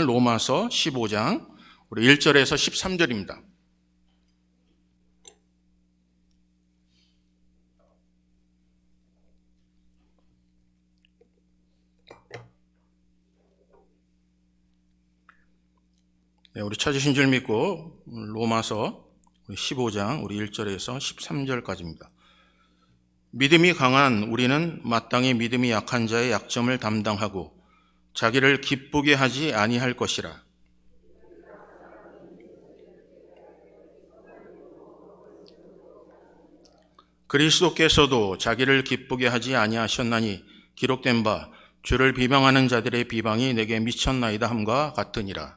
로마서 15장 우리 1절에서 13절입니다. 네, 우리 찾으신 줄 믿고 로마서 15장 우리 1절에서 13절까지입니다. 믿음이 강한 우리는 마땅히 믿음이 약한 자의 약점을 담당하고 자기를 기쁘게 하지 아니할 것이라. 그리스도께서도 자기를 기쁘게 하지 아니하셨나니 기록된 바 주를 비방하는 자들의 비방이 내게 미쳤나이다 함과 같으니라.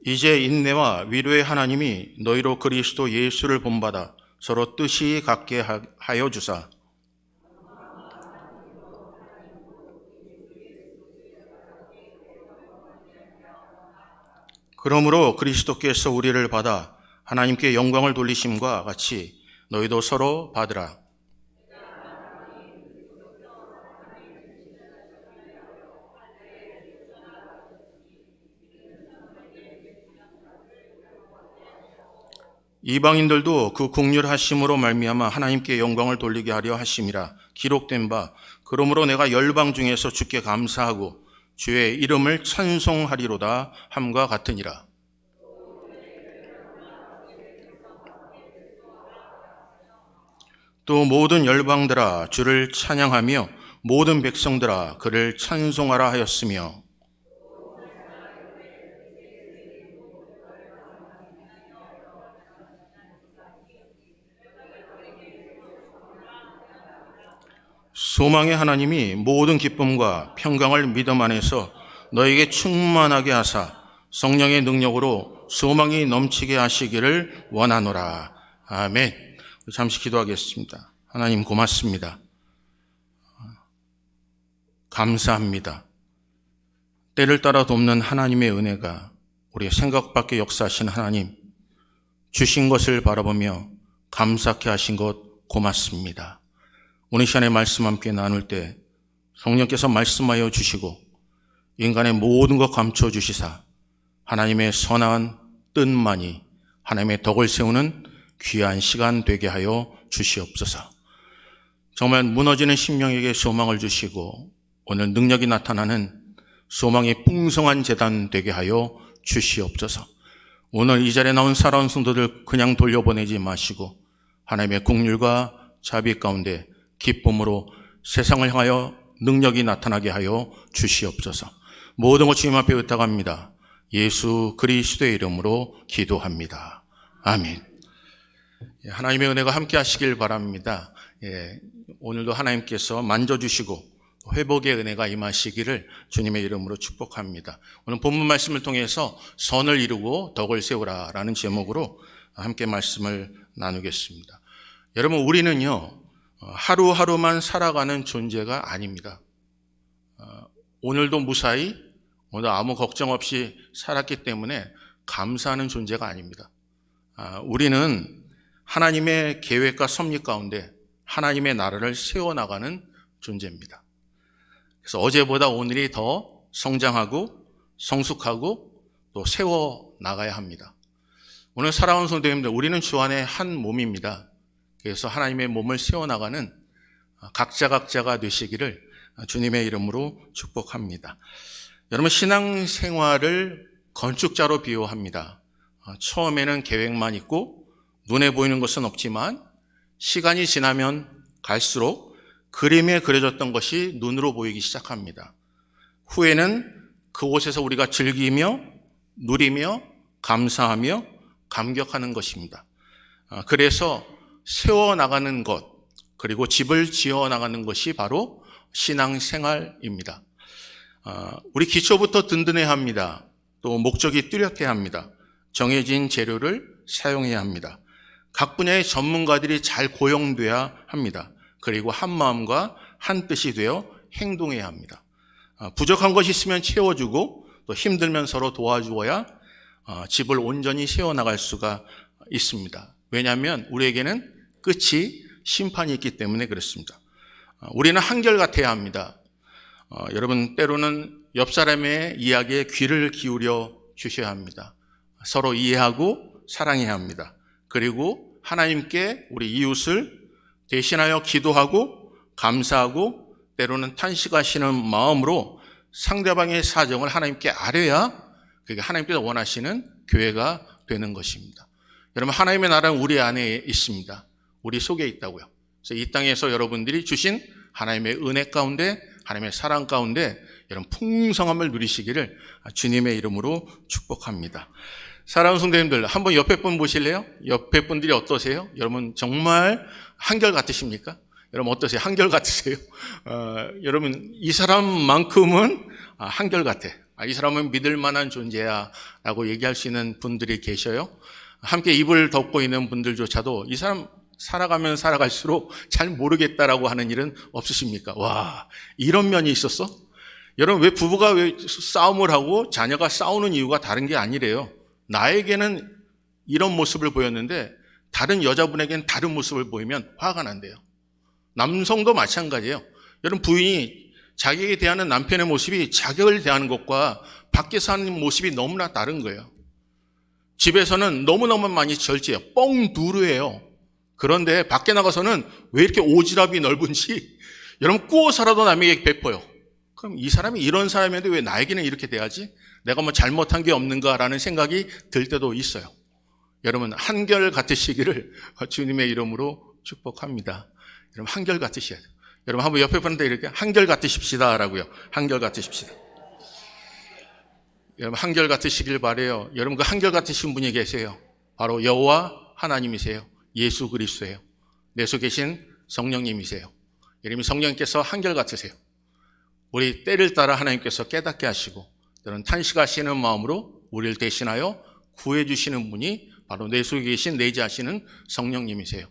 이제 인내와 위로의 하나님이 너희로 그리스도 예수를 본받아 서로 뜻이 같게 하여 주사 그러므로 그리스도께서 우리를 받아 하나님께 영광을 돌리심과 같이 너희도 서로 받으라. 이방인들도 그 긍휼하심으로 말미암아 하나님께 영광을 돌리게 하려 하심이라. 기록된 바 그러므로 내가 열방 중에서 주께 감사하고 주의 이름을 찬송하리로다 함과 같으니라. 또 모든 열방들아 주를 찬양하며 모든 백성들아 그를 찬송하라 하였으며 소망의 하나님이 모든 기쁨과 평강을 믿음 안에서 너에게 충만하게 하사 성령의 능력으로 소망이 넘치게 하시기를 원하노라. 아멘. 잠시 기도하겠습니다. 하나님 고맙습니다. 감사합니다. 때를 따라 돕는 하나님의 은혜가 우리의 생각 밖의 역사하신 하나님, 주신 것을 바라보며 감사케 하신 것 고맙습니다. 오늘 시간에 말씀 함께 나눌 때 성령께서 말씀하여 주시고 인간의 모든 것 감춰주시사 하나님의 선한 뜻만이 하나님의 덕을 세우는 귀한 시간 되게 하여 주시옵소서. 정말 무너지는 심령에게 소망을 주시고 오늘 능력이 나타나는 소망의 풍성한 재단 되게 하여 주시옵소서. 오늘 이 자리에 나온 살아온 성도들 그냥 돌려보내지 마시고 하나님의 긍휼과 자비 가운데 기쁨으로 세상을 향하여 능력이 나타나게 하여 주시옵소서. 모든 것 주님 앞에 의탁합니다. 예수 그리스도의 이름으로 기도합니다. 아멘. 하나님의 은혜가 함께 하시길 바랍니다. 오늘도 하나님께서 만져주시고 회복의 은혜가 임하시기를 주님의 이름으로 축복합니다. 오늘 본문 말씀을 통해서 선을 이루고 덕을 세우라라는 제목으로 함께 말씀을 나누겠습니다. 여러분, 우리는요 하루하루만 살아가는 존재가 아닙니다. 오늘도 무사히 오늘 아무 걱정 없이 살았기 때문에 감사하는 존재가 아닙니다. 우리는 하나님의 계획과 섭리 가운데 하나님의 나라를 세워나가는 존재입니다. 그래서 어제보다 오늘이 더 성장하고 성숙하고 또 세워나가야 합니다. 오늘 살아온 성도님들, 우리는 주 안에 한 몸입니다. 그래서 하나님의 몸을 세워나가는 각자가 되시기를 주님의 이름으로 축복합니다. 여러분, 신앙생활을 건축자로 비유합니다. 처음에는 계획만 있고 눈에 보이는 것은 없지만 시간이 지나면 갈수록 그림에 그려졌던 것이 눈으로 보이기 시작합니다. 후에는 그곳에서 우리가 즐기며 누리며 감사하며 감격하는 것입니다. 그래서 세워나가는 것, 그리고 집을 지어나가는 것이 바로 신앙생활입니다. 우리 기초부터 든든해야 합니다. 또 목적이 뚜렷해야 합니다. 정해진 재료를 사용해야 합니다. 각 분야의 전문가들이 잘 고용돼야 합니다. 그리고 한 마음과 한 뜻이 되어 행동해야 합니다. 부족한 것이 있으면 채워주고 또 힘들면 서로 도와주어야 집을 온전히 세워나갈 수가 있습니다. 왜냐하면 우리에게는 끝이 심판이 있기 때문에 그렇습니다. 우리는 한결같아야 합니다. 여러분, 때로는 옆 사람의 이야기에 귀를 기울여 주셔야 합니다. 서로 이해하고 사랑해야 합니다. 그리고 하나님께 우리 이웃을 대신하여 기도하고 감사하고 때로는 탄식하시는 마음으로 상대방의 사정을 하나님께 아뢰야 그게 하나님께서 원하시는 교회가 되는 것입니다. 여러분, 하나님의 나라는 우리 안에 있습니다. 우리 속에 있다고요. 그래서 이 땅에서 여러분들이 주신 하나님의 은혜 가운데, 하나님의 사랑 가운데 여러분 풍성함을 누리시기를 주님의 이름으로 축복합니다. 사랑하는 성도님들, 한번 옆에 분 보실래요? 옆에 분들이 어떠세요? 여러분 정말 한결같으십니까? 여러분 어떠세요? 한결같으세요? 여러분 이 사람만큼은 한결같아. 이 사람은 믿을 만한 존재야 라고 얘기할 수 있는 분들이 계셔요. 함께 이불 덮고 있는 분들조차도 이 사람 살아가면 살아갈수록 잘 모르겠다라고 하는 일은 없으십니까? 와, 이런 면이 있었어? 여러분, 왜 부부가 왜 싸움을 하고 자녀가 싸우는 이유가 다른 게 아니래요. 나에게는 이런 모습을 보였는데 다른 여자분에게는 다른 모습을 보이면 화가 난대요. 남성도 마찬가지예요. 여러분, 부인이 자기에게 대하는 남편의 모습이 자격을 대하는 것과 밖에서 하는 모습이 너무나 다른 거예요. 집에서는 너무너무 많이 절제해요. 뻥 누르해요. 그런데 밖에 나가서는 왜 이렇게 오지랖이 넓은지 여러분 꾸어서라도 남에게 베풀어요. 그럼 이 사람이 이런 사람인데 왜 나에게는 이렇게 돼야지? 내가 뭐 잘못한 게 없는가라는 생각이 들 때도 있어요. 여러분 한결 같으시기를 주님의 이름으로 축복합니다. 여러분 한결 같으셔야 돼요. 여러분 한번 옆에 분한테 이렇게 한결 같으십시다라고요. 한결 같으십시다. 여러분 한결 같으시길 바래요. 여러분 그 한결 같으신 분이 계세요. 바로 여호와 하나님이세요. 예수 그리스도예요. 내 속에 계신 성령님이세요. 여러분 성령님께서 한결 같으세요. 우리 때를 따라 하나님께서 깨닫게 하시고 또는 탄식하시는 마음으로 우리를 대신하여 구해주시는 분이 바로 내 속에 계신 내재하시는 성령님이세요.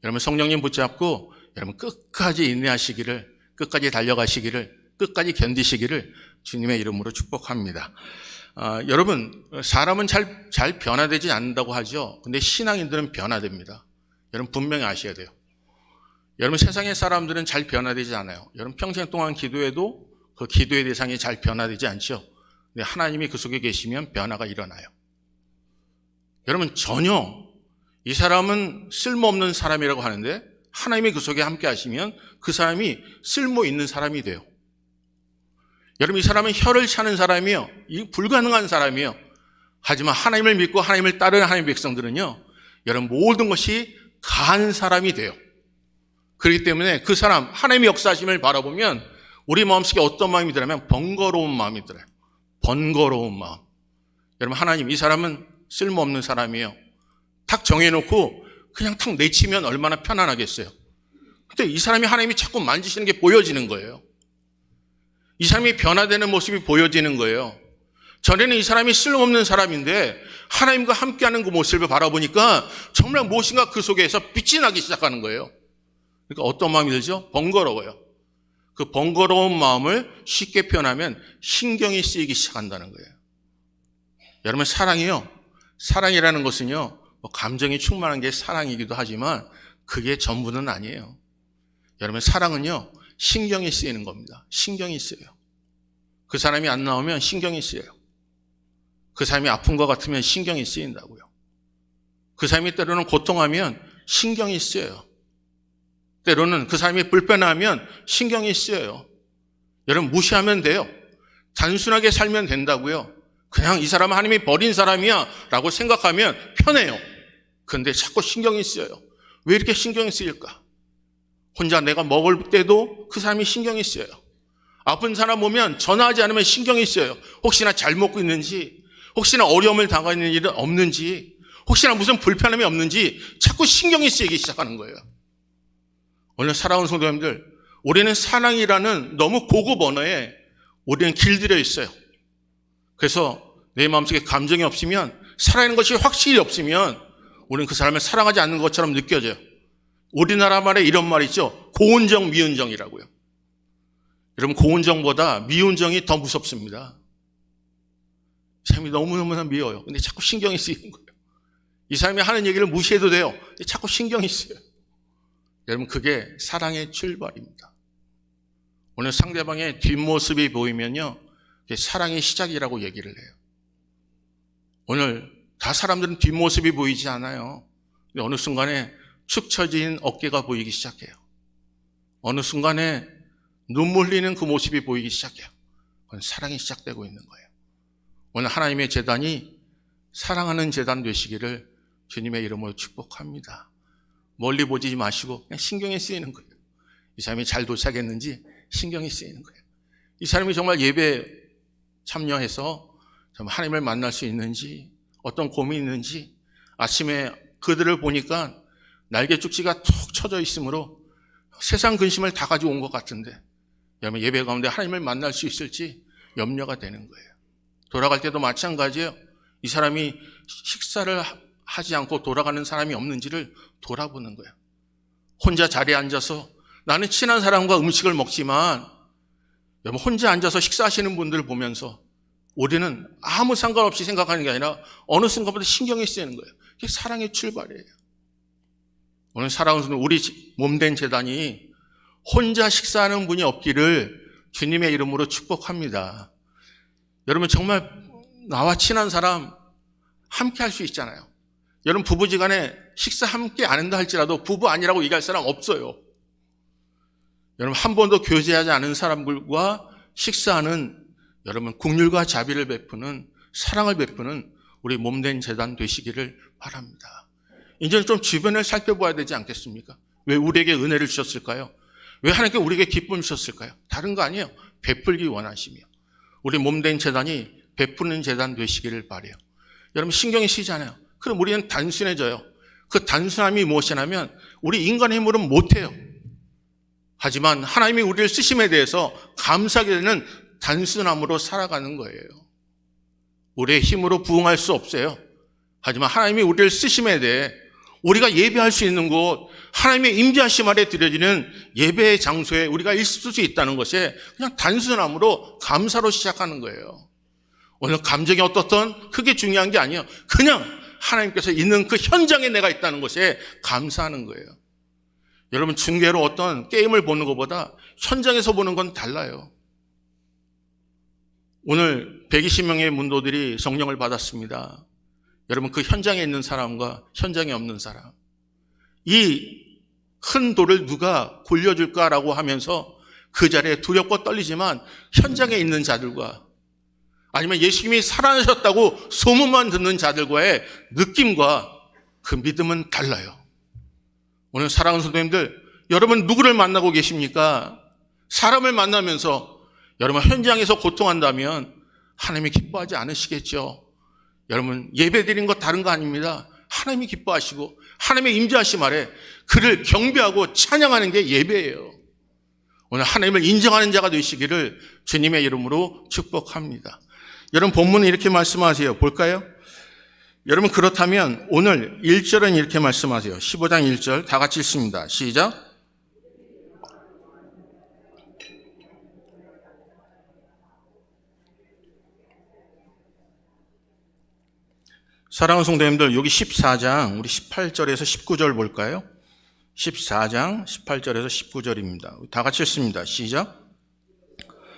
여러분 성령님 붙잡고 여러분 끝까지 인내하시기를, 끝까지 달려가시기를, 끝까지 견디시기를 주님의 이름으로 축복합니다. 여러분 사람은 잘 변화되지 않는다고 하죠. 근데 신앙인들은 변화됩니다. 여러분 분명히 아셔야 돼요. 여러분 세상의 사람들은 잘 변화되지 않아요. 여러분 평생 동안 기도해도 그 기도의 대상이 잘 변화되지 않죠. 근데 하나님이 그 속에 계시면 변화가 일어나요. 여러분 전혀 이 사람은 쓸모없는 사람이라고 하는데 하나님이 그 속에 함께 하시면 그 사람이 쓸모 있는 사람이 돼요. 여러분 이 사람은 혀를 차는 사람이요. 이 불가능한 사람이요. 하지만 하나님을 믿고 하나님을 따르는 하나님의 백성들은요. 여러분 모든 것이 가한 사람이 돼요. 그렇기 때문에 그 사람 하나님의 역사하심을 바라보면 우리 마음속에 어떤 마음이 들냐면 번거로운 마음이 들어요. 번거로운 마음. 여러분 하나님 이 사람은 쓸모없는 사람이에요. 탁 정해놓고 그냥 탁 내치면 얼마나 편안하겠어요. 근데 이 사람이 하나님이 자꾸 만지시는 게 보여지는 거예요. 이 사람이 변화되는 모습이 보여지는 거예요. 전에는 이 사람이 쓸모없는 사람인데 하나님과 함께하는 그 모습을 바라보니까 정말 무엇인가 그 속에서 빛이 나기 시작하는 거예요. 그러니까 어떤 마음이 들죠? 번거로워요. 그 번거로운 마음을 쉽게 표현하면 신경이 쓰이기 시작한다는 거예요. 여러분 사랑이요. 사랑이라는 것은요. 감정이 충만한 게 사랑이기도 하지만 그게 전부는 아니에요. 여러분 사랑은요. 신경이 쓰이는 겁니다. 신경이 쓰여요. 그 사람이 안 나오면 신경이 쓰여요. 그 사람이 아픈 것 같으면 신경이 쓰인다고요. 그 사람이 때로는 고통하면 신경이 쓰여요. 때로는 그 사람이 불편하면 신경이 쓰여요. 여러분 무시하면 돼요. 단순하게 살면 된다고요. 그냥 이 사람은 하나님이 버린 사람이야 라고 생각하면 편해요. 그런데 자꾸 신경이 쓰여요. 왜 이렇게 신경이 쓰일까? 혼자 내가 먹을 때도 그 사람이 신경이 쓰여요. 아픈 사람 보면 전화하지 않으면 신경이 쓰여요. 혹시나 잘 먹고 있는지, 혹시나 어려움을 당하는 일은 없는지, 혹시나 무슨 불편함이 없는지 자꾸 신경이 쓰이기 시작하는 거예요. 오늘 사랑하는 성도님들, 우리는 사랑이라는 너무 고급 언어에 우리는 길들여 있어요. 그래서 내 마음속에 감정이 없으면, 살아있는 것이 확실히 없으면 우리는 그 사람을 사랑하지 않는 것처럼 느껴져요. 우리나라 말에 이런 말이 있죠. 고운정, 미운정이라고요. 여러분 고운정보다 미운정이 더 무섭습니다. 이 사람이 너무너무나 미워요. 근데 자꾸 신경이 쓰이는 거예요. 이 사람이 하는 얘기를 무시해도 돼요. 자꾸 신경이 쓰여요. 여러분, 그게 사랑의 출발입니다. 오늘 상대방의 뒷모습이 보이면요, 그게 사랑의 시작이라고 얘기를 해요. 오늘 다 사람들은 뒷모습이 보이지 않아요. 근데 어느 순간에 축 처진 어깨가 보이기 시작해요. 어느 순간에 눈물 흘리는 그 모습이 보이기 시작해요. 그건 사랑이 시작되고 있는 거예요. 오늘 하나님의 제단이 사랑하는 제단 되시기를 주님의 이름으로 축복합니다. 멀리 보지 마시고 그냥 신경이 쓰이는 거예요. 이 사람이 잘 도착했는지 신경이 쓰이는 거예요. 이 사람이 정말 예배에 참여해서 정말 하나님을 만날 수 있는지, 어떤 고민이 있는지, 아침에 그들을 보니까 날개 쪽지가 툭 쳐져 있으므로 세상 근심을 다 가지고 온 것 같은데, 여러분 예배 가운데 하나님을 만날 수 있을지 염려가 되는 거예요. 돌아갈 때도 마찬가지예요. 이 사람이 식사를 하지 않고 돌아가는 사람이 없는지를 돌아보는 거예요. 혼자 자리에 앉아서 나는 친한 사람과 음식을 먹지만, 여러분 혼자 앉아서 식사하시는 분들을 보면서 우리는 아무 상관없이 생각하는 게 아니라 어느 순간부터 신경이 쓰이는 거예요. 그게 사랑의 출발이에요. 오늘 사랑하는 우리 몸된 제단이 혼자 식사하는 분이 없기를 주님의 이름으로 축복합니다. 여러분 정말 나와 친한 사람 함께 할 수 있잖아요. 여러분 부부지간에 식사 함께 안 한다 할지라도 부부 아니라고 얘기할 사람 없어요. 여러분 한 번도 교제하지 않은 사람들과 식사하는, 여러분 국률과 자비를 베푸는, 사랑을 베푸는 우리 몸된 제단 되시기를 바랍니다. 이제는 좀 주변을 살펴봐야 되지 않겠습니까? 왜 우리에게 은혜를 주셨을까요? 왜 하나님께 우리에게 기쁨을 주셨을까요? 다른 거 아니에요. 베풀기 원하시며 우리 몸된 제단이 베푸는 제단 되시기를 바라요. 여러분 신경이 쓰이잖아요. 그럼 우리는 단순해져요. 그 단순함이 무엇이냐면 우리 인간의 힘으로는 못해요. 하지만 하나님이 우리를 쓰심에 대해서 감사하게 되는 단순함으로 살아가는 거예요. 우리의 힘으로 부응할 수 없어요. 하지만 하나님이 우리를 쓰심에 대해 우리가 예배할 수 있는 곳, 하나님의 임재하심 아래 드려지는 예배의 장소에 우리가 있을 수 있다는 것에 그냥 단순함으로 감사로 시작하는 거예요. 오늘 감정이 어떻든 그게 중요한 게 아니에요. 그냥 하나님께서 있는 그 현장에 내가 있다는 것에 감사하는 거예요. 여러분 중계로 어떤 게임을 보는 것보다 현장에서 보는 건 달라요. 오늘 120명의 문도들이 성령을 받았습니다. 여러분 그 현장에 있는 사람과 현장에 없는 사람, 이 큰 돌을 누가 굴려줄까라고 하면서 그 자리에 두렵고 떨리지만 현장에 있는 자들과 아니면 예수님이 살아나셨다고 소문만 듣는 자들과의 느낌과 그 믿음은 달라요. 오늘 사랑하는 성도님들, 여러분 누구를 만나고 계십니까? 사람을 만나면서 여러분 현장에서 고통한다면 하나님이 기뻐하지 않으시겠죠? 여러분 예배드린 거 다른 거 아닙니다. 하나님이 기뻐하시고 하나님의 임재하심 아래 그를 경배하고 찬양하는 게 예배예요. 오늘 하나님을 인정하는 자가 되시기를 주님의 이름으로 축복합니다. 여러분 본문은 이렇게 말씀하세요. 볼까요? 여러분 그렇다면 오늘 1절은 이렇게 말씀하세요. 15장 1절 다 같이 읽습니다. 시작. 사랑하는 성도님들, 여기 14장 우리 18절에서 19절 볼까요? 14장 18절에서 19절입니다. 다 같이 읽습니다. 시작.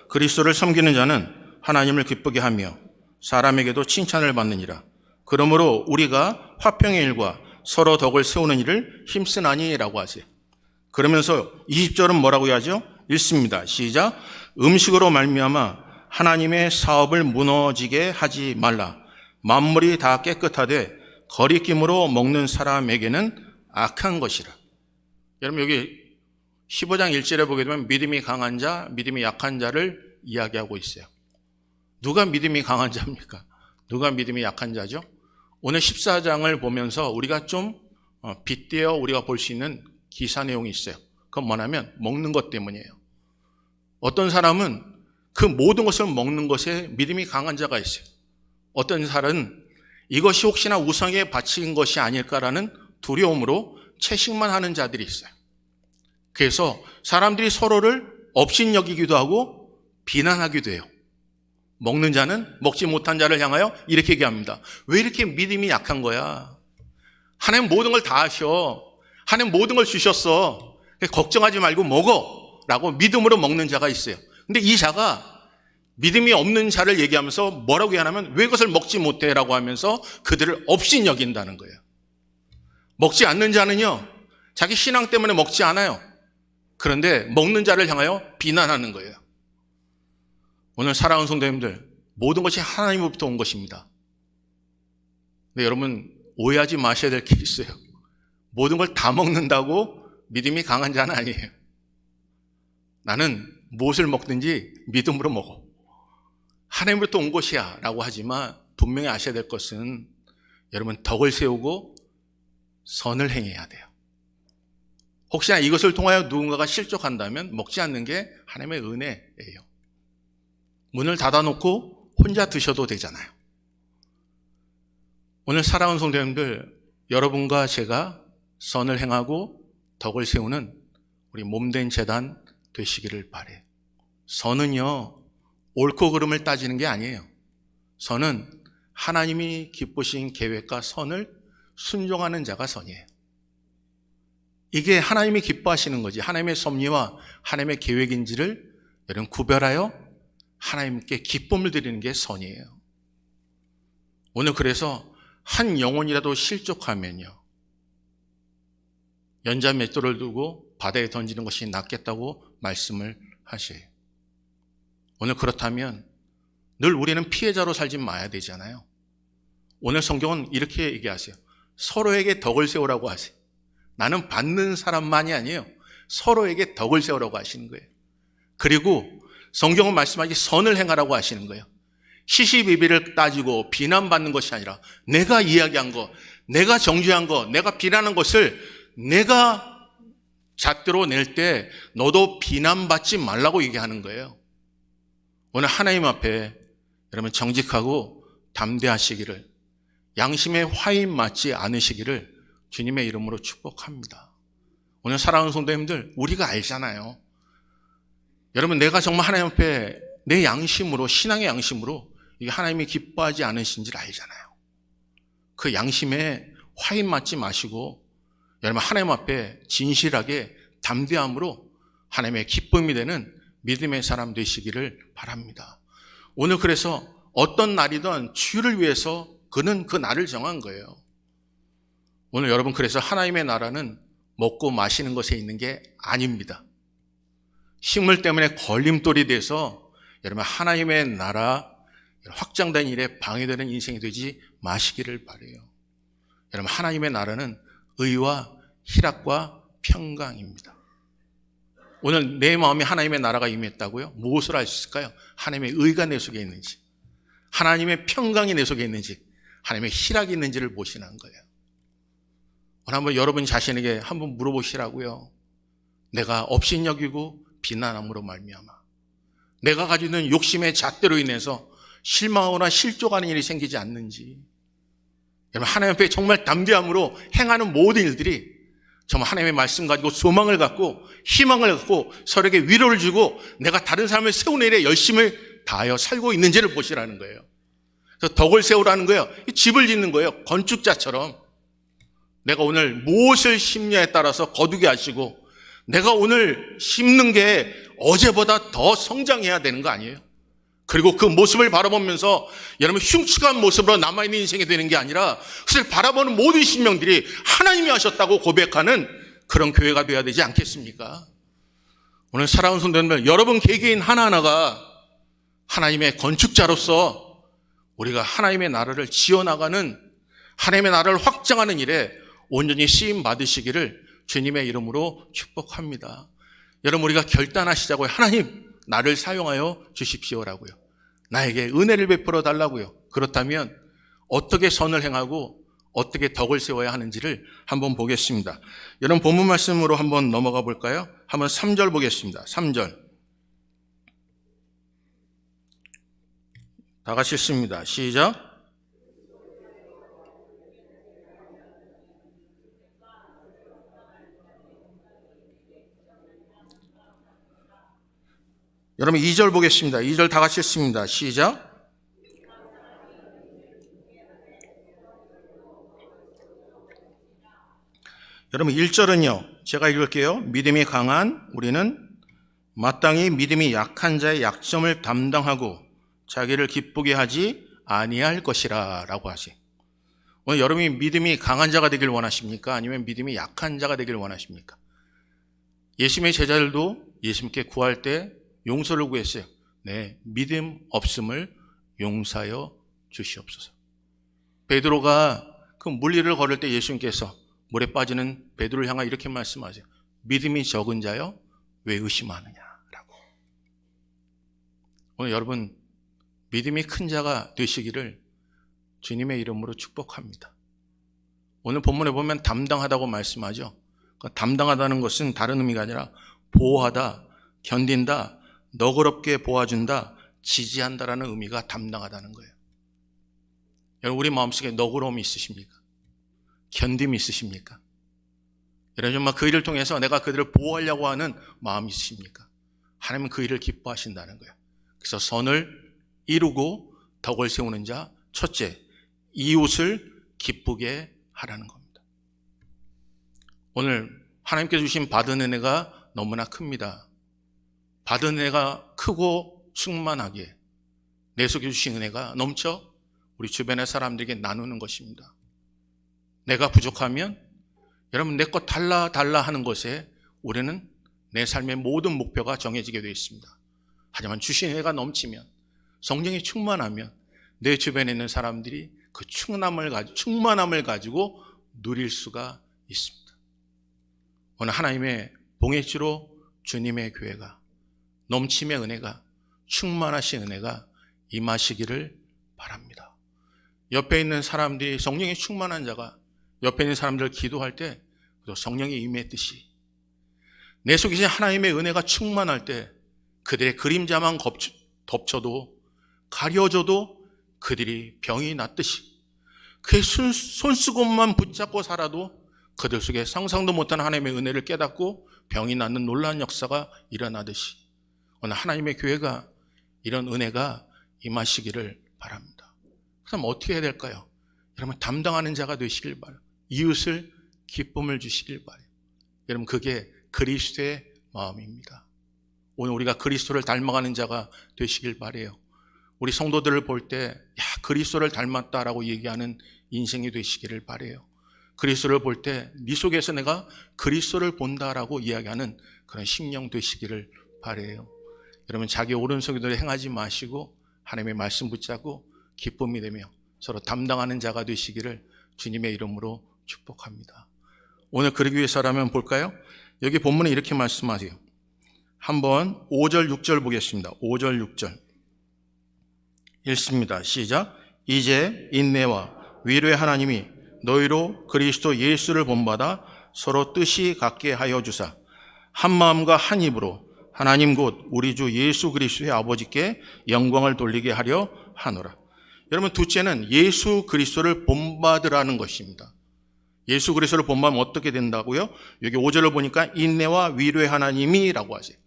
그리스도를 섬기는 자는 하나님을 기쁘게 하며 사람에게도 칭찬을 받느니라. 그러므로 우리가 화평의 일과 서로 덕을 세우는 일을 힘쓰나니라고 하세요. 그러면서 20절은 뭐라고 하죠? 읽습니다. 시작. 음식으로 말미암아 하나님의 사업을 무너지게 하지 말라. 만물이 다 깨끗하되 거리낌으로 먹는 사람에게는 악한 것이라. 여러분 여기 15장 1절에 보게 되면 믿음이 강한 자, 믿음이 약한 자를 이야기하고 있어요. 누가 믿음이 강한 자입니까? 누가 믿음이 약한 자죠? 오늘 14장을 보면서 우리가 좀 빗대어 우리가 볼 수 있는 기사 내용이 있어요. 그건 뭐냐면 먹는 것 때문이에요. 어떤 사람은 그 모든 것을 먹는 것에 믿음이 강한 자가 있어요. 어떤 사람은 이것이 혹시나 우상에 바친 것이 아닐까라는 두려움으로 채식만 하는 자들이 있어요. 그래서 사람들이 서로를 업신여기기도 하고 비난하기도 해요. 먹는 자는 먹지 못한 자를 향하여 이렇게 얘기합니다. 왜 이렇게 믿음이 약한 거야? 하나님 모든 걸 다 하셔. 하나님 모든 걸 주셨어. 걱정하지 말고 먹어. 라고 믿음으로 먹는 자가 있어요. 근데 이 자가 믿음이 없는 자를 얘기하면서 뭐라고 하냐면 왜 그것을 먹지 못해? 라고 하면서 그들을 업신 여긴다는 거예요. 먹지 않는 자는요, 자기 신앙 때문에 먹지 않아요. 그런데 먹는 자를 향하여 비난하는 거예요. 오늘 사랑하는 성도님들, 모든 것이 하나님으로부터 온 것입니다. 근데 여러분 오해하지 마셔야 될 게 있어요. 모든 걸 다 먹는다고 믿음이 강한 자는 아니에요. 나는 무엇을 먹든지 믿음으로 먹어. 하나님으로부터 온 것이야 라고 하지만 분명히 아셔야 될 것은 여러분 덕을 세우고 선을 행해야 돼요. 혹시나 이것을 통하여 누군가가 실족한다면 먹지 않는 게 하나님의 은혜예요. 문을 닫아놓고 혼자 드셔도 되잖아요. 오늘 사랑하는 성도님들, 여러분과 제가 선을 행하고 덕을 세우는 우리 몸된 제단 되시기를 바래요. 선은요, 옳고 그름을 따지는 게 아니에요. 선은 하나님이 기쁘신 계획과 선을 순종하는 자가 선이에요. 이게 하나님이 기뻐하시는 거지, 하나님의 섭리와 하나님의 계획인지를 여러분 구별하여 하나님께 기쁨을 드리는 게 선이에요. 오늘 그래서 한 영혼이라도 실족하면요, 연자 맷돌을 두고 바다에 던지는 것이 낫겠다고 말씀을 하셔요. 오늘 그렇다면 늘 우리는 피해자로 살지 마야 되잖아요. 오늘 성경은 이렇게 얘기하세요. 서로에게 덕을 세우라고 하세요. 나는 받는 사람만이 아니에요. 서로에게 덕을 세우라고 하시는 거예요. 그리고 성경은 말씀하기 선을 행하라고 하시는 거예요. 시시비비를 따지고 비난받는 것이 아니라 내가 이야기한 것, 내가 정죄한 것, 내가 비난한 것을 내가 잣대로 낼 때 너도 비난받지 말라고 얘기하는 거예요. 오늘 하나님 앞에 여러분 정직하고 담대하시기를, 양심에 화인 맞지 않으시기를 주님의 이름으로 축복합니다. 오늘 사랑하는 성도님들, 우리가 알잖아요. 여러분 내가 정말 하나님 앞에 내 양심으로, 신앙의 양심으로 이게 하나님이 기뻐하지 않으신지를 알잖아요. 그 양심에 화인 맞지 마시고 여러분 하나님 앞에 진실하게 담대함으로 하나님의 기쁨이 되는 믿음의 사람 되시기를 바랍니다. 오늘 그래서 어떤 날이든 주를 위해서 그는 그 날을 정한 거예요. 오늘 여러분 그래서 하나님의 나라는 먹고 마시는 것에 있는 게 아닙니다. 식물 때문에 걸림돌이 돼서 여러분 하나님의 나라 확장된 일에 방해되는 인생이 되지 마시기를 바라요. 여러분 하나님의 나라는 의와 희락과 평강입니다. 오늘 내 마음에 하나님의 나라가 임했다고요? 무엇을 알 수 있을까요? 하나님의 의가 내 속에 있는지, 하나님의 평강이 내 속에 있는지, 하나님의 희락이 있는지를 보시는 거예요. 오늘 한번 여러분 자신에게 한번 물어보시라고요. 내가 업신여기고 비난함으로 말미암아 내가 가지고 있는 욕심의 잣대로 인해서 실망하거나 실족하는 일이 생기지 않는지, 여러분 하나님 앞에 정말 담대함으로 행하는 모든 일들이 정말 하나님의 말씀 가지고 소망을 갖고 희망을 갖고 서로에게 위로를 주고 내가 다른 사람을 세우는 일에 열심을 다하여 살고 있는지를 보시라는 거예요. 그래서 덕을 세우라는 거예요. 집을 짓는 거예요. 건축자처럼 내가 오늘 무엇을 심냐에 따라서 거두게 하시고 내가 오늘 심는 게 어제보다 더 성장해야 되는 거 아니에요? 그리고 그 모습을 바라보면서 여러분 흉측한 모습으로 남아있는 인생이 되는 게 아니라 그것을 바라보는 모든 신명들이 하나님이 하셨다고 고백하는 그런 교회가 되어야 되지 않겠습니까? 오늘 사랑하는 성도님들, 여러분 개개인 하나하나가 하나님의 건축자로서 우리가 하나님의 나라를 지어나가는, 하나님의 나라를 확장하는 일에 온전히 쓰임 받으시기를 주님의 이름으로 축복합니다. 여러분 우리가 결단하시자고요. 하나님 나를 사용하여 주십시오라고요. 나에게 은혜를 베풀어 달라고요. 그렇다면 어떻게 선을 행하고 어떻게 덕을 세워야 하는지를 한번 보겠습니다. 여러분 본문 말씀으로 한번 넘어가 볼까요? 한번 3절 보겠습니다. 3절 다 같이 읽습니다. 시작. 여러분 2절 보겠습니다. 2절 다 같이 읽습니다. 시작. 여러분 1절은요. 제가 읽을게요. 믿음이 강한 우리는 마땅히 믿음이 약한 자의 약점을 담당하고 자기를 기쁘게 하지 아니할 것이라 라고 하지. 오늘 여러분이 믿음이 강한 자가 되길 원하십니까? 아니면 믿음이 약한 자가 되길 원하십니까? 예수님의 제자들도 예수님께 구할 때 용서를 구했어요. 네, 믿음 없음을 용서하여 주시옵소서. 베드로가 그 물리를 걸을 때 예수님께서 물에 빠지는 베드로를 향하여 이렇게 말씀하세요. 믿음이 적은 자여 왜 의심하느냐라고. 오늘 여러분 믿음이 큰 자가 되시기를 주님의 이름으로 축복합니다. 오늘 본문에 보면 담당하다고 말씀하죠. 담당하다는 것은 다른 의미가 아니라 보호하다, 견딘다, 너그럽게 보아준다, 지지한다라는 의미가 담당하다는 거예요. 여러분 우리 마음속에 너그러움이 있으십니까? 견딤이 있으십니까? 여러분 정말 그 일을 통해서 내가 그들을 보호하려고 하는 마음이 있으십니까? 하나님은 그 일을 기뻐하신다는 거예요. 그래서 선을 이루고 덕을 세우는 자, 첫째, 이웃을 기쁘게 하라는 겁니다. 오늘 하나님께 주신 받은 은혜가 너무나 큽니다. 받은 은혜가 크고 충만하게 내 속에 주신 은혜가 넘쳐 우리 주변의 사람들에게 나누는 것입니다. 내가 부족하면 여러분 내 것 달라 하는 것에 우리는 내 삶의 모든 목표가 정해지게 되어 있습니다. 하지만 주신 은혜가 넘치면 성령이 충만하면 내 주변에 있는 사람들이 그 충만함을 가지고 누릴 수가 있습니다. 오늘 하나님의 봉해주로 주님의 교회가 넘침의 은혜가 충만하신 은혜가 임하시기를 바랍니다. 옆에 있는 사람들이 성령이 충만한 자가 옆에 있는 사람들 기도할 때 성령이 임했듯이 내 속에 있는 하나님의 은혜가 충만할 때 그들의 그림자만 덮쳐도 가려져도 그들이 병이 낫듯이 그의 손수건만 붙잡고 살아도 그들 속에 상상도 못한 하나님의 은혜를 깨닫고 병이 낫는 놀라운 역사가 일어나듯이 오늘 하나님의 교회가 이런 은혜가 임하시기를 바랍니다. 그럼 어떻게 해야 될까요? 여러분 담당하는 자가 되시길 바라요. 이웃을 기쁨을 주시길 바라요. 여러분 그게 그리스도의 마음입니다. 오늘 우리가 그리스도를 닮아가는 자가 되시길 바라요. 우리 성도들을 볼 때 그리스도를 닮았다라고 얘기하는 인생이 되시기를 바라요. 그리스도를 볼 때 네 속에서 내가 그리스도를 본다라고 이야기하는 그런 심령 되시기를 바라요. 여러분 자기 오른손으로 행하지 마시고 하나님의 말씀 붙잡고 기쁨이 되며 서로 담당하는 자가 되시기를 주님의 이름으로 축복합니다. 오늘 그러기 위해서라면 볼까요? 여기 본문에 이렇게 말씀하세요. 한번 5절 6절 보겠습니다. 5절 6절 읽습니다. 시작. 이제 인내와 위로의 하나님이 너희로 그리스도 예수를 본받아 서로 뜻이 같게 하여 주사 한 마음과 한 입으로 하나님 곧 우리 주 예수 그리스도의 아버지께 영광을 돌리게 하려 하노라. 여러분 둘째는 예수 그리스도를 본받으라는 것입니다. 예수 그리스도를 본받으면 어떻게 된다고요? 여기 5절을 보니까 인내와 위로의 하나님이라고 하세요.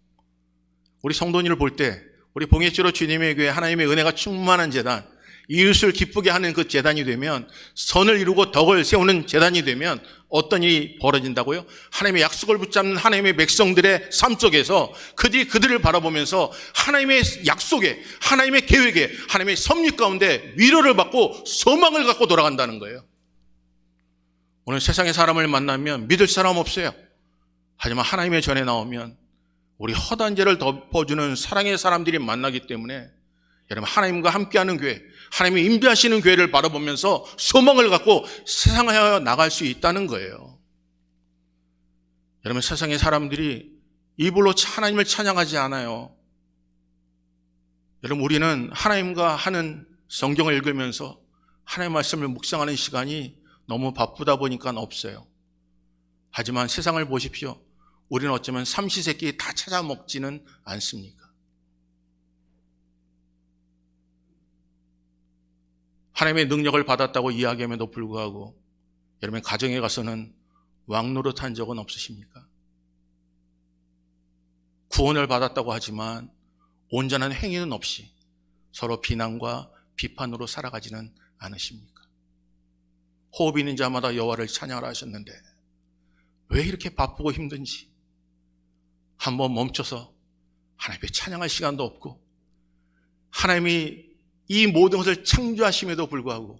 우리 성도님을 볼 때 우리 봉해주로 주님의 교회 하나님의 은혜가 충만한 재단, 이웃을 기쁘게 하는 그 재단이 되면 선을 이루고 덕을 세우는 재단이 되면 어떤 일이 벌어진다고요? 하나님의 약속을 붙잡는 하나님의 백성들의 삶 속에서 그들을 바라보면서 하나님의 약속에 하나님의 계획에 하나님의 섭리 가운데 위로를 받고 소망을 갖고 돌아간다는 거예요. 오늘 세상의 사람을 만나면 믿을 사람 없어요. 하지만 하나님의 전에 나오면 우리 허다한 죄를 덮어주는 사랑의 사람들이 만나기 때문에 여러분 하나님과 함께하는 교회, 하나님이 임재하시는 교회를 바라보면서 소망을 갖고 세상을 향하여 나갈 수 있다는 거예요. 여러분 세상의 사람들이 입으로 하나님을 찬양하지 않아요. 여러분 우리는 하나님과 하는 성경을 읽으면서 하나님의 말씀을 묵상하는 시간이 너무 바쁘다 보니까 없어요. 하지만 세상을 보십시오. 우리는 어쩌면 삼시세끼 다 찾아 먹지는 않습니까? 하나님의 능력을 받았다고 이야기함에도 불구하고 여러분 가정에 가서는 왕노릇한 적은 없으십니까? 구원을 받았다고 하지만 온전한 행위는 없이 서로 비난과 비판으로 살아가지는 않으십니까? 호흡 있는 자마다 여호와를 찬양하라 하셨는데 왜 이렇게 바쁘고 힘든지 한번 멈춰서 하나님 앞에 찬양할 시간도 없고, 하나님이 이 모든 것을 창조하심에도 불구하고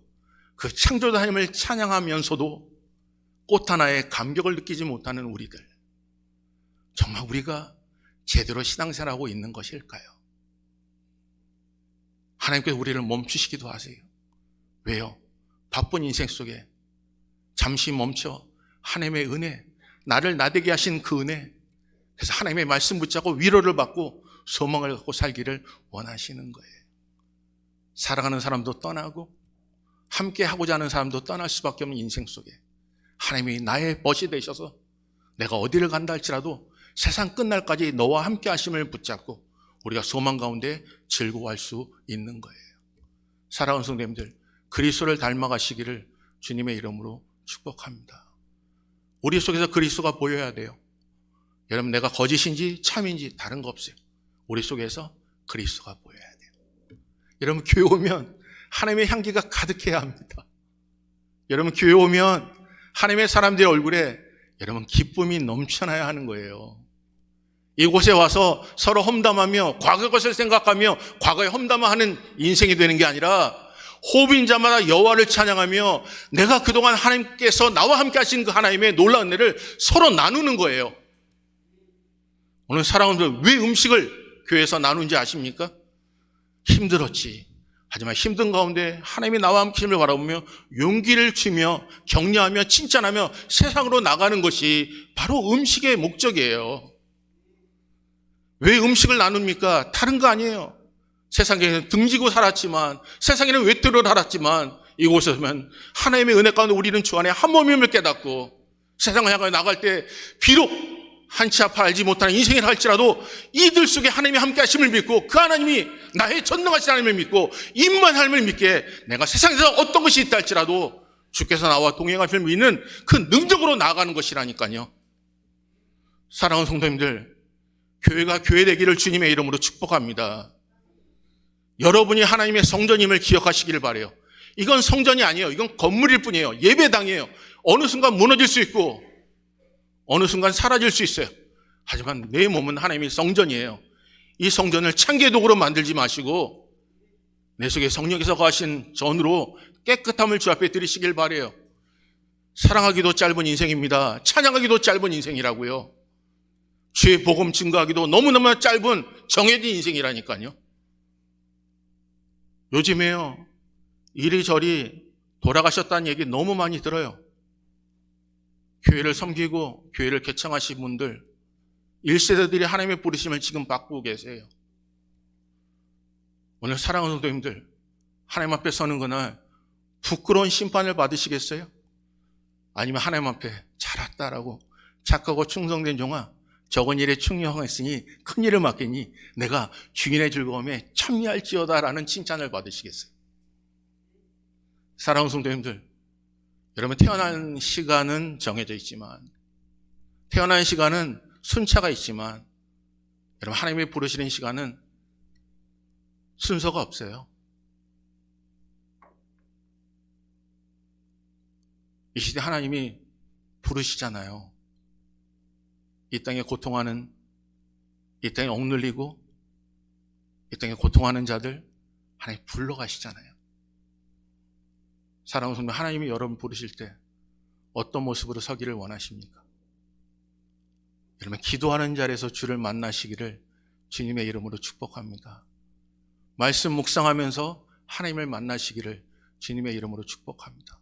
그 창조주 하나님을 찬양하면서도 꽃 하나에 감격을 느끼지 못하는 우리들, 정말 우리가 제대로 신앙생활하고 있는 것일까요? 하나님께서 우리를 멈추시기도 하세요. 왜요? 바쁜 인생 속에 잠시 멈춰 하나님의 은혜, 나를 나되게 하신 그 은혜, 그래서 하나님의 말씀 붙잡고 위로를 받고 소망을 갖고 살기를 원하시는 거예요. 사랑하는 사람도 떠나고 함께 하고자 하는 사람도 떠날 수밖에 없는 인생 속에 하나님이 나의 벗이 되셔서 내가 어디를 간다 할지라도 세상 끝날까지 너와 함께 하심을 붙잡고 우리가 소망 가운데 즐거워할 수 있는 거예요. 사랑하는 성도님들, 그리스도를 닮아가시기를 주님의 이름으로 축복합니다. 우리 속에서 그리스도가 보여야 돼요. 여러분, 내가 거짓인지 참인지 다른 거 없어요. 우리 속에서 그리스도가 보여야 돼요. 여러분, 교회 오면 하나님의 향기가 가득해야 합니다. 여러분, 교회 오면 하나님의 사람들의 얼굴에 여러분 기쁨이 넘쳐나야 하는 거예요. 이곳에 와서 서로 험담하며 과거 것을 생각하며 과거에 험담하는 인생이 되는 게 아니라 호흡인 자마다 여호와를 찬양하며 내가 그동안 하나님께서 나와 함께 하신 그 하나님의 놀라운 은혜를 서로 나누는 거예요. 오늘 사랑하는 분들, 왜 음식을 교회에서 나누는지 아십니까? 힘들었지. 하지만 힘든 가운데 하나님이 나와 함께 힘을 바라보며 용기를 주며 격려하며 칭찬하며 세상으로 나가는 것이 바로 음식의 목적이에요. 왜 음식을 나눕니까? 다른 거 아니에요. 세상에는 등지고 살았지만, 세상에는 외투로 살았지만, 이곳에 오면 하나님의 은혜 가운데 우리는 주 안에 한 몸임을 깨닫고 세상을 향해 나갈 때 비록 한 치 앞을 알지 못하는 인생을 할지라도 이들 속에 하나님이 함께 하심을 믿고 그 하나님이 나의 전능하신 하나님을 믿고 임만 하나님을 믿게 내가 세상에서 어떤 것이 있다 할지라도 주께서 나와 동행하심을 믿는 그 능력으로 나아가는 것이라니까요. 사랑하는 성도님들, 교회가 교회 되기를 주님의 이름으로 축복합니다. 여러분이 하나님의 성전임을 기억하시기를 바라요. 이건 성전이 아니에요. 이건 건물일 뿐이에요. 예배당이에요. 어느 순간 무너질 수 있고 어느 순간 사라질 수 있어요. 하지만 내 몸은 하나님의 성전이에요. 이 성전을 창기의 도구로 만들지 마시고 내 속에 성령께서 거하신 전으로 깨끗함을 주 앞에 드리시길 바라요. 사랑하기도 짧은 인생입니다. 찬양하기도 짧은 인생이라고요. 주의 복음 증거하기도 너무너무 짧은 정해진 인생이라니까요. 요즘에요, 이리저리 돌아가셨다는 얘기 너무 많이 들어요. 교회를 섬기고 교회를 개창하신 분들, 1세대들이 하나님의 부르심을 지금 받고 계세요. 오늘 사랑하는 성도님들, 하나님 앞에 서는 그날 부끄러운 심판을 받으시겠어요? 아니면 하나님 앞에 잘했다라고 착하고 충성된 종아, 적은 일에 충성했으니 큰 일을 맡기니 내가 주인의 즐거움에 참여할지어다라는 칭찬을 받으시겠어요? 사랑하는 성도님들, 여러분, 태어난 시간은 정해져 있지만, 태어난 시간은 순차가 있지만, 여러분, 하나님이 부르시는 시간은 순서가 없어요. 이 시대 하나님이 부르시잖아요. 이 땅에 고통하는, 이 땅에 억눌리고, 이 땅에 고통하는 자들 하나님 불러가시잖아요. 사랑하는 성도, 하나님이 여러분 부르실 때 어떤 모습으로 서기를 원하십니까? 여러분, 기도하는 자리에서 주를 만나시기를 주님의 이름으로 축복합니다. 말씀 묵상하면서 하나님을 만나시기를 주님의 이름으로 축복합니다.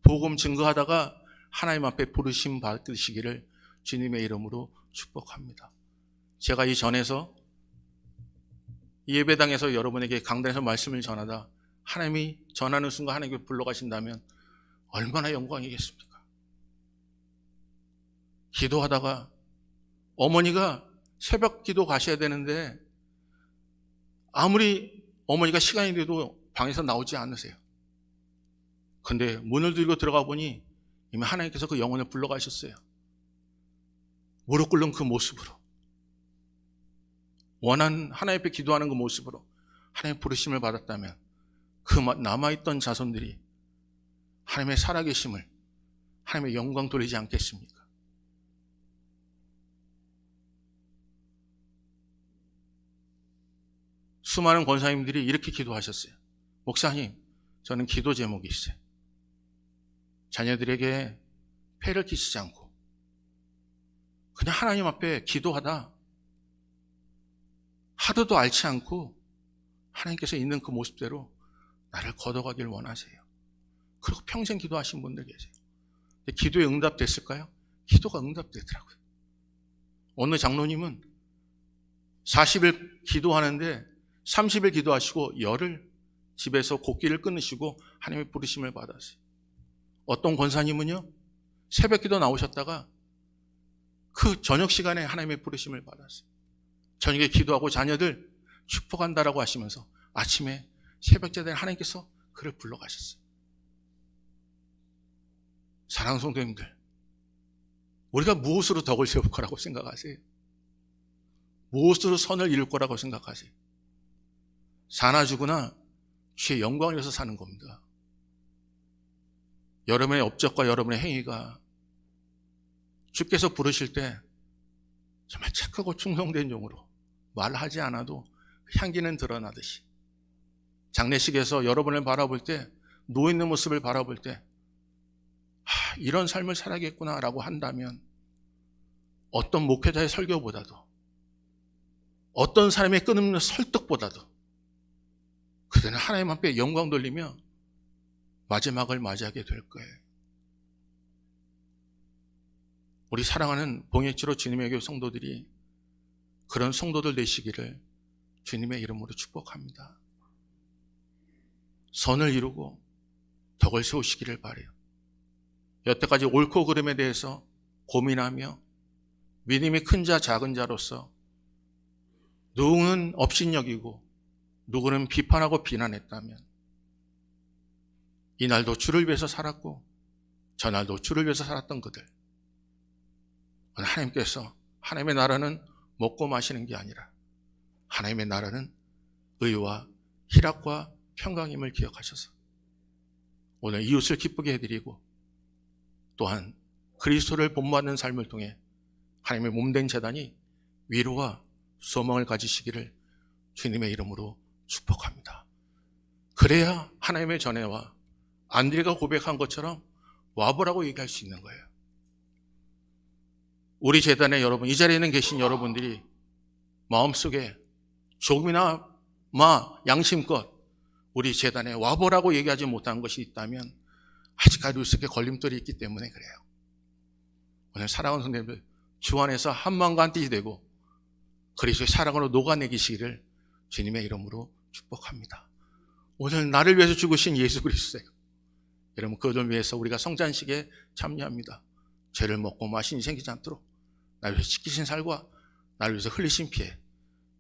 복음 증거하다가 하나님 앞에 부르심 받으시기를 주님의 이름으로 축복합니다. 제가 이 전에서 이 예배당에서 여러분에게 강단에서 말씀을 전하다 하나님이 전하는 순간 하나님께 불러가신다면 얼마나 영광이겠습니까? 기도하다가 어머니가 새벽 기도 가셔야 되는데 아무리 어머니가 시간이 돼도 방에서 나오지 않으세요. 근데 문을 들고 들어가 보니 이미 하나님께서 그 영혼을 불러가셨어요. 무릎 꿇는 그 모습으로, 원한 하나님 앞에 기도하는 그 모습으로 하나님의 부르심을 받았다면 그 남아있던 자손들이 하나님의 살아계심을, 하나님의 영광 돌리지 않겠습니까? 수많은 권사님들이 이렇게 기도하셨어요. 목사님, 저는 기도 제목이 있어요. 자녀들에게 폐를 끼치지 않고 그냥 하나님 앞에 기도하다 하루도 앓지 않고 하나님께서 있는 그 모습대로 나를 걷어가길 원하세요. 그리고 평생 기도하신 분들 계세요. 근데 기도에 응답됐을까요? 기도가 응답되더라고요. 어느 장로님은 40일 기도하는데 30일 기도하시고 열흘 집에서 곡기를 끊으시고 하나님의 부르심을 받았어요. 어떤 권사님은요, 새벽 기도 나오셨다가 그 저녁 시간에 하나님의 부르심을 받았어요. 저녁에 기도하고 자녀들 축복한다라고 하시면서 아침에 새벽 제단에 하나님께서 그를 불러가셨어요. 사랑하는 성도님들, 우리가 무엇으로 덕을 세울 거라고 생각하세요? 무엇으로 선을 이룰 거라고 생각하세요? 사나 죽으나 주의 영광을 위해서 사는 겁니다. 여러분의 업적과 여러분의 행위가 주께서 부르실 때 정말 착하고 충성된 종으로 말하지 않아도 향기는 드러나듯이 장례식에서 여러분을 바라볼 때 누워있는 모습을 바라볼 때 이런 삶을 살아야겠구나라고 한다면 어떤 목회자의 설교보다도 어떤 사람의 끊임없는 설득보다도 그대는 하나님 앞에 영광 돌리며 마지막을 맞이하게 될 거예요. 우리 사랑하는 봉해치로 주님의 교회 성도들이 그런 성도들 되시기를 주님의 이름으로 축복합니다. 선을 이루고 덕을 세우시기를 바라요. 여태까지 옳고 그름에 대해서 고민하며 믿음이 큰 자 작은 자로서 누구는 업신여기고 누구는 비판하고 비난했다면 이날도 주를 위해서 살았고 저날도 주를 위해서 살았던 그들, 하나님께서 하나님의 나라는 먹고 마시는 게 아니라 하나님의 나라는 의와 희락과 평강임을 기억하셔서 오늘 이웃을 기쁘게 해드리고 또한 그리스도를 본받는 삶을 통해 하나님의 몸된 제단이 위로와 소망을 가지시기를 주님의 이름으로 축복합니다. 그래야 하나님의 전해와 안드레가 고백한 것처럼 와보라고 얘기할 수 있는 거예요. 우리 제단에 여러분, 이 자리에는 계신 여러분들이 마음속에 조금이나 양심껏 우리 제단에 와보라고 얘기하지 못한 것이 있다면 아직까지 우습게 걸림돌이 있기 때문에 그래요. 오늘 사랑하는 성도님들, 주 안에서 한 마음과 한 뜻이 되고 그리스도의 사랑으로 녹아내기시기를 주님의 이름으로 축복합니다. 오늘 나를 위해서 죽으신 예수 그리스도예요. 여러분, 그들 위해서 우리가 성찬식에 참여합니다. 죄를 먹고 마신이 생기지 않도록 나를 위해서 지키신 살과 나를 위해서 흘리신 피에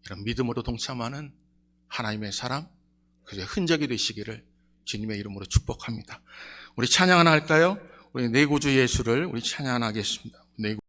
이런 믿음으로 동참하는 하나님의 사람, 그의 흔적이 되시기를 주님의 이름으로 축복합니다. 우리 찬양 하나 할까요? 우리 내 구주 예수를 우리 찬양하겠습니다.